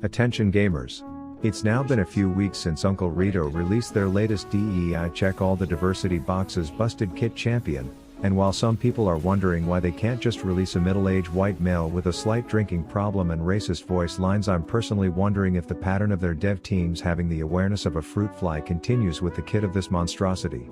Attention gamers. It's now been a few weeks since Uncle Rito released their latest DEI Check All the Diversity Boxes Busted Kit Champion, and while some people are wondering why they can't just release a middle-aged white male with a slight drinking problem and racist voice lines, I'm personally wondering if the pattern of their dev teams having the awareness of a fruit fly continues with the kit of this monstrosity.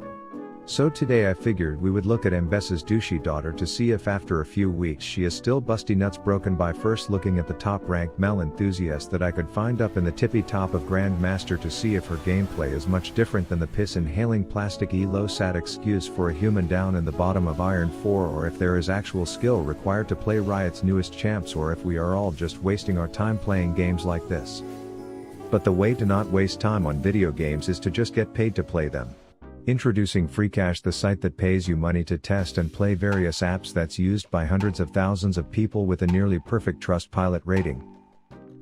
So today I figured we would look at Mbessa's douchey daughter to see if after a few weeks she is still busty nuts broken, by first looking at the top-ranked Mel enthusiast that I could find up in the tippy top of Grandmaster to see if her gameplay is much different than the piss-inhaling plastic-y low-sat excuse for a human down in the bottom of Iron 4, or if there is actual skill required to play Riot's newest champs, or if we are all just wasting our time playing games like this. But the way to not waste time on video games is to just get paid to play them. Introducing FreeCash, the site that pays you money to test and play various apps that's used by hundreds of thousands of people with a nearly perfect Trustpilot rating.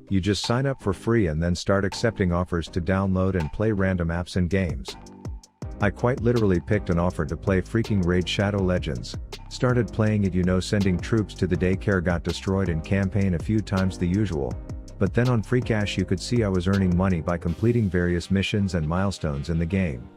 You just sign up for free and then start accepting offers to download and play random apps and games. I quite literally picked an offer to play freaking Raid Shadow Legends, started playing it, sending troops to the daycare, got destroyed in campaign a few times the usual, but then on FreeCash you could see I was earning money by completing various missions and milestones in the game.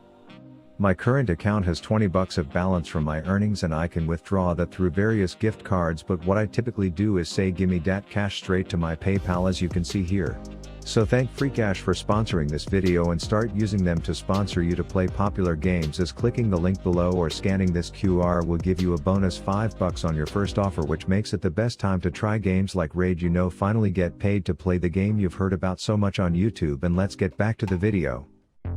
My current account has $20 of balance from my earnings and I can withdraw that through various gift cards, but what I typically do is say gimme dat cash straight to my PayPal, as you can see here. So thank FreeCash for sponsoring this video and start using them to sponsor you to play popular games, as clicking the link below or scanning this QR will give you a bonus $5 on your first offer, which makes it the best time to try games like Raid. Finally get paid to play the game you've heard about so much on YouTube. And let's get back to the video.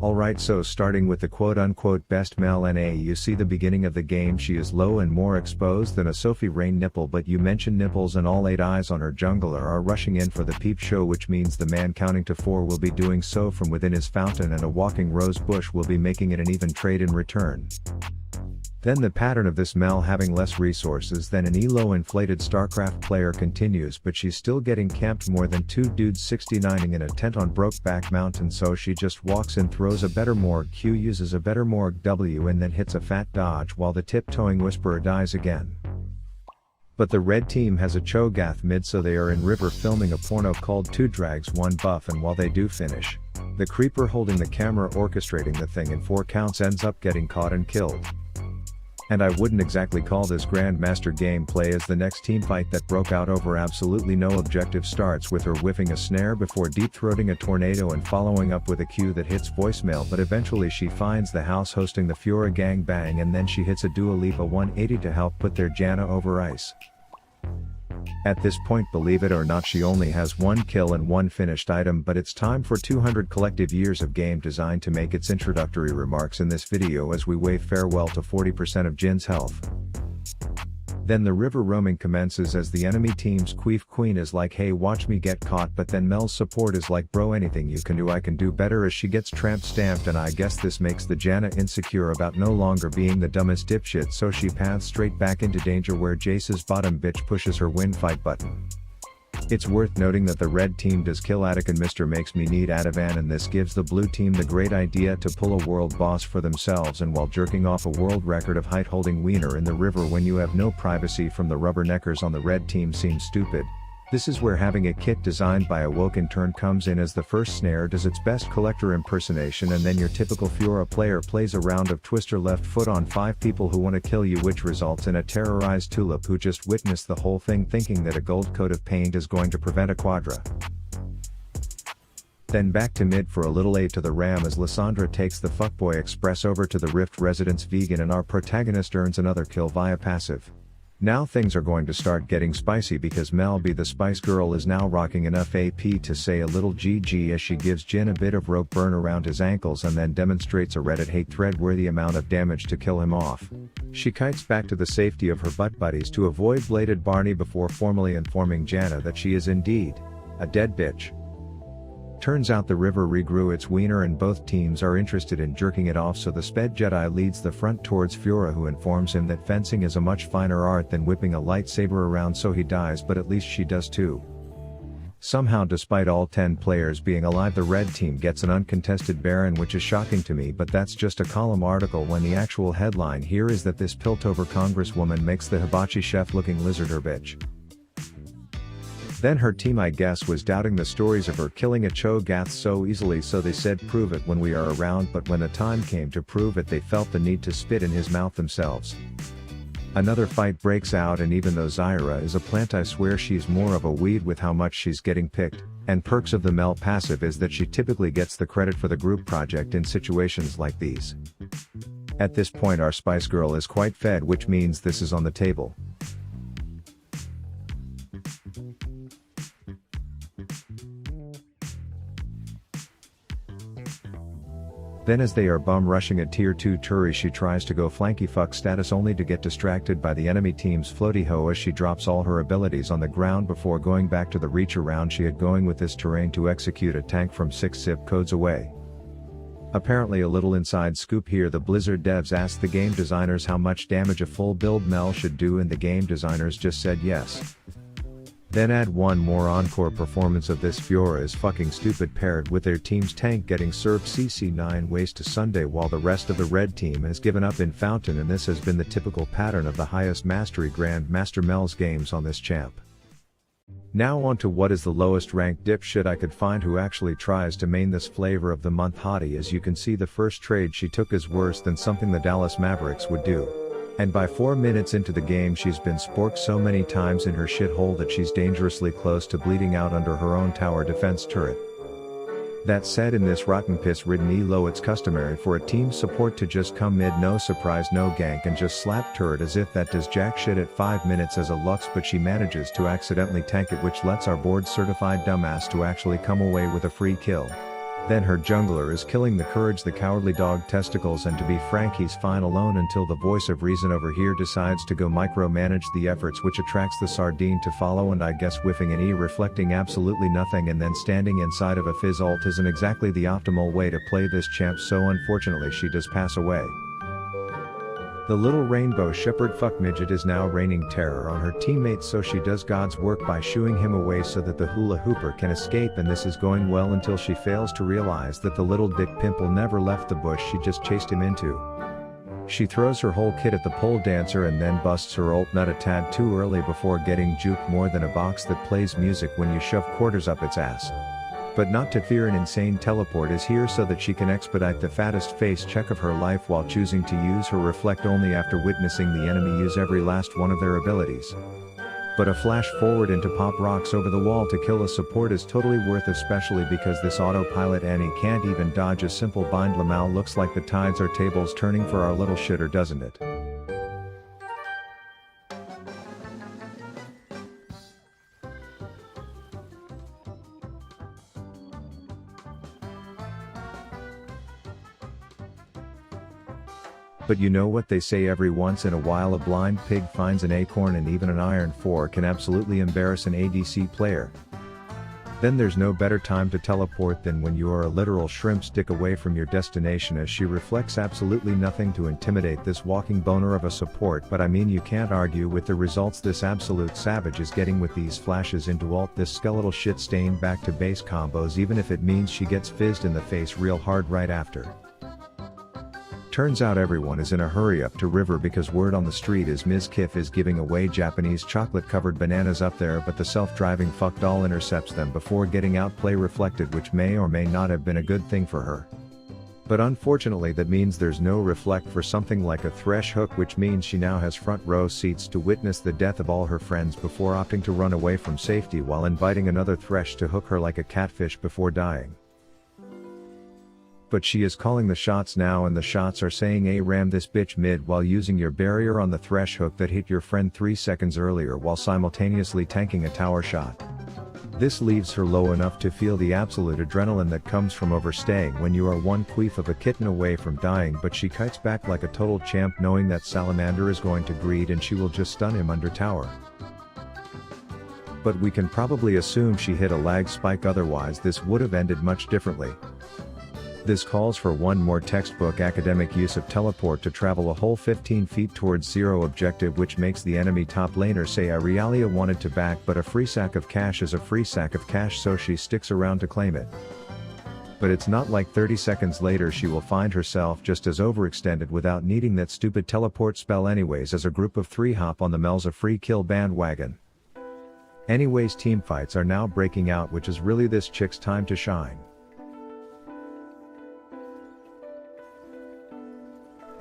Alright, so starting with the quote-unquote best Mel NA, you see the beginning of the game, she is low and more exposed than a Sophie Rain nipple, but you mention nipples and all 8 eyes on her jungler are rushing in for the peep show, which means the man counting to 4 will be doing so from within his fountain and a walking rose bush will be making it an even trade in return. Then the pattern of this Mel having less resources than an elo inflated StarCraft player continues, but she's still getting camped more than 2 dudes 69ing in a tent on Brokeback Mountain, so she just walks in, throws a better morgue Q, uses a better morgue W, and then hits a fat dodge while the tiptoeing Whisperer dies again. But the red team has a Cho'Gath mid, so they are in river filming a porno called 2 Drags 1 Buff, and while they do finish, the creeper holding the camera orchestrating the thing in 4 counts ends up getting caught and killed. And I wouldn't exactly call this Grandmaster gameplay, as the next teamfight that broke out over absolutely no objective starts with her whiffing a snare before deep-throating a tornado and following up with a Q that hits voicemail, but eventually she finds the house hosting the Fiora gangbang and then she hits a Dua Lipa 180 to help put their Janna over ice. At this point, believe it or not, she only has 1 kill and 1 finished item, but it's time for 200 collective years of game design to make its introductory remarks in this video as we wave farewell to 40% of Jin's health. Then the river roaming commences as the enemy team's Queef Queen is like, hey watch me get caught, but then Mel's support is like, bro anything you can do I can do better, as she gets tramp stamped, and I guess this makes the Janna insecure about no longer being the dumbest dipshit, so she paths straight back into danger where Jace's bottom bitch pushes her win fight button. It's worth noting that the red team does kill Attic and Mr. Makes Me Need Ativan, and this gives the blue team the great idea to pull a world boss for themselves, and while jerking off a world record of height holding wiener in the river when you have no privacy from the rubberneckers on the red team seems stupid. This is where having a kit designed by a woke in turn comes in, as the first snare does its best collector impersonation, and then your typical Fiora player plays a round of Twister left foot on 5 people who want to kill you, which results in a terrorized Tulip who just witnessed the whole thing thinking that a gold coat of paint is going to prevent a quadra. Then back to mid for a little A to the ram as Lysandra takes the fuckboy express over to the Rift Residence vegan, and our protagonist earns another kill via passive. Now things are going to start getting spicy, because Mel B the Spice Girl is now rocking enough AP to say a little GG as she gives Jin a bit of rope burn around his ankles and then demonstrates a Reddit hate thread worthy amount of damage to kill him off. She kites back to the safety of her butt buddies to avoid bladed Barney before formally informing Janna that she is indeed a dead bitch. Turns out the river regrew its wiener and both teams are interested in jerking it off, so the sped Jedi leads the front towards Fiora, who informs him that fencing is a much finer art than whipping a lightsaber around, so he dies, but at least she does too. Somehow, despite all 10 players being alive, the red team gets an uncontested Baron, which is shocking to me, but that's just a column article when the actual headline here is that this Piltover congresswoman makes the hibachi chef looking lizarder bitch. Then her team I guess was doubting the stories of her killing a Cho'Gath so easily, so they said prove it when we are around, but when the time came to prove it they felt the need to spit in his mouth themselves. Another fight breaks out, and even though Zyra is a plant I swear she's more of a weed with how much she's getting picked, and perks of the Mel passive is that she typically gets the credit for the group project in situations like these. At this point our Spice Girl is quite fed, which means this is on the table. Then as they are bum rushing a tier 2 Turi, she tries to go flanky fuck status only to get distracted by the enemy team's floaty hoe as she drops all her abilities on the ground before going back to the reach around she had going with this terrain to execute a tank from 6 zip codes away. Apparently a little inside scoop here, the Blizzard devs asked the game designers how much damage a full build Mel should do and the game designers just said yes. Then add one more encore performance of this Fiora is fucking stupid paired with their team's tank getting served CC9 ways to Sunday while the rest of the red team has given up in Fountain, and this has been the typical pattern of the highest mastery Grandmaster Mel's games on this champ. Now on to what is the lowest ranked dipshit I could find who actually tries to main this flavor of the month hottie. As you can see, the first trade she took is worse than something the Dallas Mavericks would do. And by 4 minutes into the game she's been sporked so many times in her shithole that she's dangerously close to bleeding out under her own tower defense turret. That said, in this rotten piss ridden elo it's customary for a team support to just come mid, no surprise no gank, and just slap turret as if that does jack shit at 5 minutes as a Lux, but she manages to accidentally tank it, which lets our board certified dumbass to actually come away with a free kill. Then her jungler is killing the Courage the Cowardly Dog testicles, and to be frank he's fine alone until the voice of reason over here decides to go micromanage the efforts, which attracts the Sardine to follow, and I guess whiffing an E reflecting absolutely nothing and then standing inside of a Fizz ult isn't exactly the optimal way to play this champ, so unfortunately she does pass away. The little rainbow shepherd fuck midget is now raining terror on her teammates, so she does God's work by shooing him away so that the hula hooper can escape, and this is going well until she fails to realize that the little dick pimple never left the bush she just chased him into. She throws her whole kit at the pole dancer and then busts her ult nut a tad too early before getting juked more than a box that plays music when you shove quarters up its ass. But not to fear, an insane teleport is here so that she can expedite the fattest face check of her life while choosing to use her reflect only after witnessing the enemy use every last one of their abilities. But a flash forward into pop rocks over the wall to kill a support is totally worth, especially because this autopilot Annie can't even dodge a simple bind. Lamal looks like the tides are tables turning for our little shitter, doesn't it? But you know what they say, every once in a while a blind pig finds an acorn, and even an Iron 4 can absolutely embarrass an ADC player. Then there's no better time to teleport than when you are a literal shrimp stick away from your destination, as she reflects absolutely nothing to intimidate this walking boner of a support. But I mean, you can't argue with the results this absolute savage is getting with these flashes into ult, this skeletal shit stained back to base combos, even if it means she gets fizzed in the face real hard right after. Turns out everyone is in a hurry up to river because word on the street is Ms. Kiff is giving away Japanese chocolate-covered bananas up there, but the self-driving fuck doll intercepts them before getting outplay reflected, which may or may not have been a good thing for her. But unfortunately that means there's no reflect for something like a Thresh hook, which means she now has front row seats to witness the death of all her friends before opting to run away from safety while inviting another Thresh to hook her like a catfish before dying. But she is calling the shots now, and the shots are saying, "Hey, ram this bitch mid while using your barrier on the Thresh hook that hit your friend 3 seconds earlier while simultaneously tanking a tower shot." This leaves her low enough to feel the absolute adrenaline that comes from overstaying when you are one queef of a kitten away from dying, but she kites back like a total champ knowing that Salamander is going to greed and she will just stun him under tower. But we can probably assume she hit a lag spike, otherwise this would have ended much differently. This calls for one more textbook academic use of teleport to travel a whole 15 feet towards zero objective, which makes the enemy top laner say Realia wanted to back, but a free sack of cash is a free sack of cash, so she sticks around to claim it. But it's not like 30 seconds later she will find herself just as overextended without needing that stupid teleport spell anyways, as a group of 3 hop on the Mel's a free kill bandwagon. Anyways, team fights are now breaking out, which is really this chick's time to shine.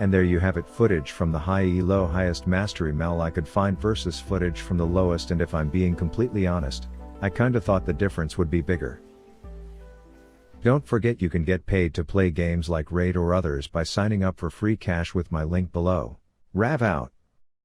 And there you have it, footage from the high elo highest mastery Mel I could find versus footage from the lowest, and if I'm being completely honest, I kinda thought the difference would be bigger. Don't forget you can get paid to play games like Raid or others by signing up for free cash with my link below. Rav out.